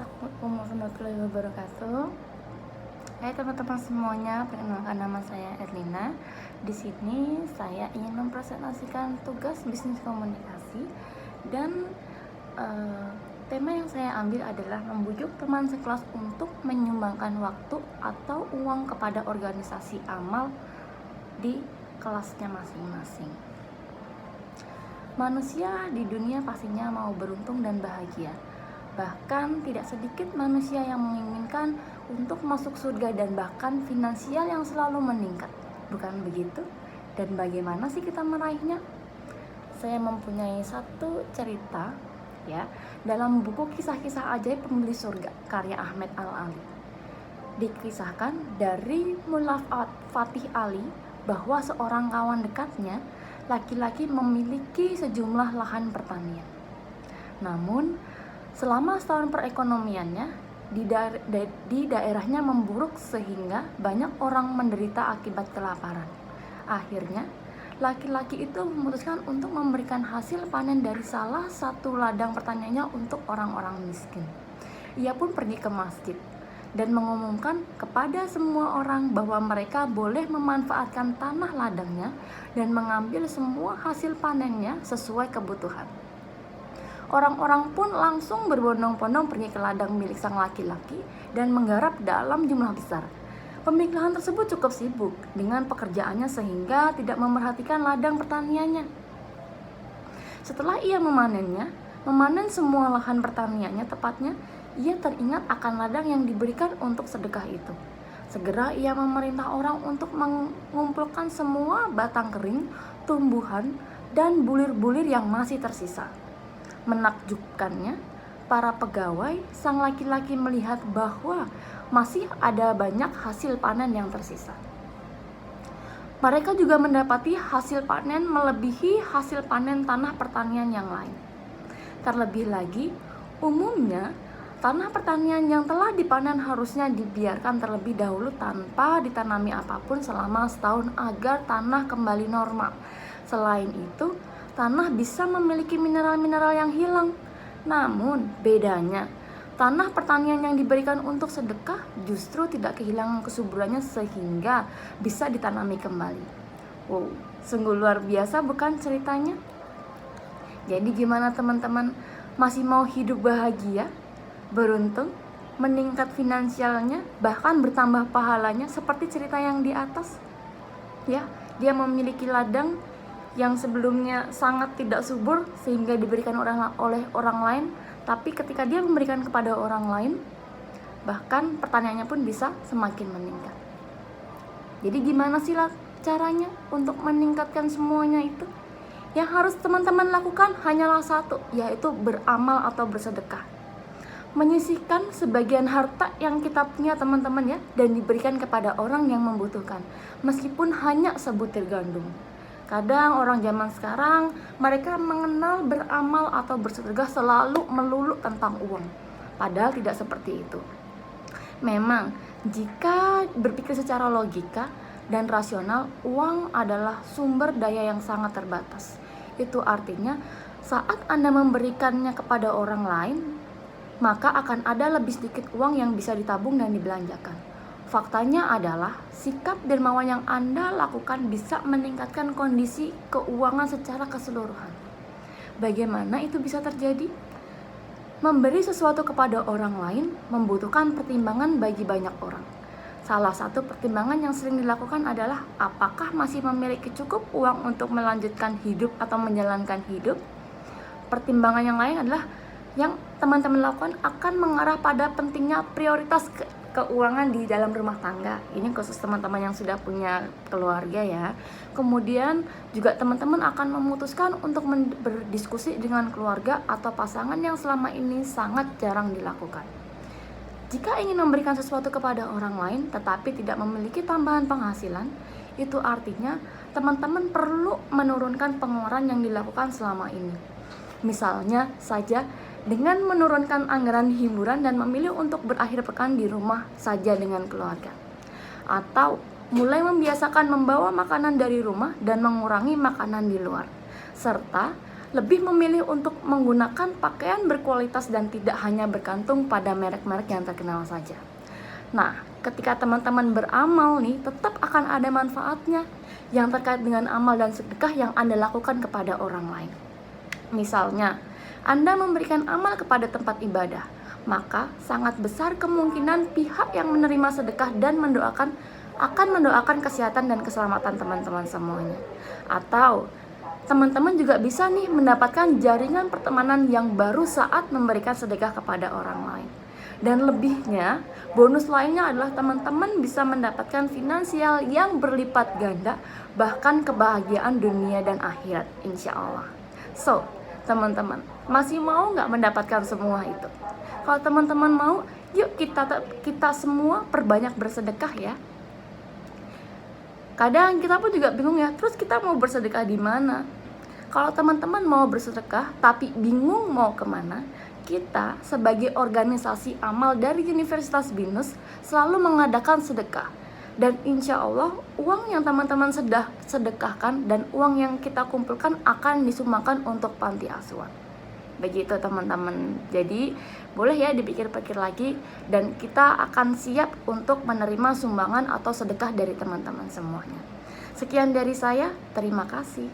Assalamualaikum warahmatullahi wabarakatuh. Hai teman-teman semuanya, perkenalkan nama saya Erlina. Di sini saya ingin mempresentasikan tugas bisnis komunikasi dan tema yang saya ambil adalah membujuk teman sekelas untuk menyumbangkan waktu atau uang kepada organisasi amal di kelasnya masing-masing. Manusia di dunia pastinya mau beruntung dan bahagia. Bahkan tidak sedikit manusia yang menginginkan untuk masuk surga dan bahkan finansial yang selalu meningkat. Bukan begitu? Dan bagaimana sih kita meraihnya? Saya mempunyai satu cerita ya dalam buku Kisah-Kisah Ajaib Pembeli Surga karya Ahmad Al-Ali. Dikisahkan dari Mullah Fatih Ali bahwa seorang kawan dekatnya laki-laki memiliki sejumlah lahan pertanian. Namun selama setahun perekonomiannya di daerahnya memburuk sehingga banyak orang menderita akibat kelaparan. Akhirnya, laki-laki itu memutuskan untuk memberikan hasil panen dari salah satu ladang pertaniannya untuk orang-orang miskin. Ia pun pergi ke masjid dan mengumumkan kepada semua orang bahwa mereka boleh memanfaatkan tanah ladangnya dan mengambil semua hasil panennya sesuai kebutuhan. Orang-orang pun langsung berbondong-bondong pergi ke ladang milik sang laki-laki dan menggarap dalam jumlah besar. Pemilik lahan tersebut cukup sibuk dengan pekerjaannya sehingga tidak memerhatikan ladang pertaniannya. Setelah ia memanen semua lahan pertaniannya tepatnya, ia teringat akan ladang yang diberikan untuk sedekah itu. Segera ia memerintah orang untuk mengumpulkan semua batang kering, tumbuhan, dan bulir-bulir yang masih tersisa. Menakjubkannya, para pegawai sang laki-laki melihat bahwa masih ada banyak hasil panen yang tersisa. Mereka juga mendapati hasil panen melebihi hasil panen tanah pertanian yang lain. Terlebih lagi, umumnya tanah pertanian yang telah dipanen harusnya dibiarkan terlebih dahulu tanpa ditanami apapun selama setahun agar tanah kembali normal. Selain itu, tanah bisa memiliki mineral-mineral yang hilang. Namun, bedanya, tanah pertanian yang diberikan untuk sedekah justru tidak kehilangan kesuburannya sehingga bisa ditanami kembali. Wow, sungguh luar biasa bukan ceritanya? Jadi gimana teman-teman? Masih mau hidup bahagia, beruntung, meningkat finansialnya, bahkan bertambah pahalanya seperti cerita yang di atas? Ya, dia memiliki ladang yang sebelumnya sangat tidak subur sehingga diberikan oleh orang lain, tapi ketika dia memberikan kepada orang lain, bahkan pertaniannya pun bisa semakin meningkat. Jadi gimana sih caranya untuk meningkatkan semuanya itu? Yang harus teman-teman lakukan hanyalah satu, yaitu beramal atau bersedekah. Menyisihkan sebagian harta yang kita punya teman-teman ya, dan diberikan kepada orang yang membutuhkan, meskipun hanya sebutir gandum. Kadang orang zaman sekarang mereka mengenal beramal atau bersedekah selalu melulu tentang uang. Padahal tidak seperti itu. Memang jika berpikir secara logika dan rasional, uang adalah sumber daya yang sangat terbatas. Itu artinya saat Anda memberikannya kepada orang lain, maka akan ada lebih sedikit uang yang bisa ditabung dan dibelanjakan. Faktanya adalah sikap dermawan yang Anda lakukan bisa meningkatkan kondisi keuangan secara keseluruhan. Bagaimana itu bisa terjadi? Memberi sesuatu kepada orang lain membutuhkan pertimbangan bagi banyak orang. Salah satu pertimbangan yang sering dilakukan adalah apakah masih memiliki cukup uang untuk melanjutkan hidup atau menjalankan hidup. Pertimbangan yang lain adalah yang teman-teman lakukan akan mengarah pada pentingnya prioritas keuangan di dalam rumah tangga. Ini khusus teman-teman yang sudah punya keluarga ya. Kemudian juga teman-teman akan memutuskan untuk berdiskusi dengan keluarga atau pasangan yang selama ini sangat jarang dilakukan. Jika ingin memberikan sesuatu kepada orang lain tetapi tidak memiliki tambahan penghasilan, itu artinya teman-teman perlu menurunkan pengeluaran yang dilakukan selama ini. Misalnya saja dengan menurunkan anggaran hiburan dan memilih untuk berakhir pekan di rumah saja dengan keluarga. Atau mulai membiasakan membawa makanan dari rumah dan mengurangi makanan di luar. Serta lebih memilih untuk menggunakan pakaian berkualitas dan tidak hanya bergantung pada merek-merek yang terkenal saja. Nah, ketika teman-teman beramal nih, tetap akan ada manfaatnya yang terkait dengan amal dan sedekah yang Anda lakukan kepada orang lain. Misalnya, Anda memberikan amal kepada tempat ibadah, maka sangat besar kemungkinan pihak yang menerima sedekah dan akan mendoakan kesehatan dan keselamatan teman-teman semuanya. Atau teman-teman juga bisa nih mendapatkan jaringan pertemanan yang baru saat memberikan sedekah kepada orang lain. Dan lebihnya, bonus lainnya adalah teman-teman bisa mendapatkan finansial yang berlipat ganda, bahkan kebahagiaan dunia dan akhirat, insya Allah. So, teman-teman, masih mau nggak mendapatkan semua itu? Kalau teman-teman mau, yuk kita semua perbanyak bersedekah ya. Kadang kita pun juga bingung ya, terus kita mau bersedekah di mana? Kalau teman-teman mau bersedekah tapi bingung mau kemana, kita sebagai organisasi amal dari Universitas BINUS selalu mengadakan sedekah. Dan insya Allah uang yang teman-teman sedekahkan dan uang yang kita kumpulkan akan disumbangkan untuk panti asuhan. Begitu teman-teman. Jadi boleh ya dipikir-pikir lagi, dan kita akan siap untuk menerima sumbangan atau sedekah dari teman-teman semuanya. Sekian dari saya, terima kasih.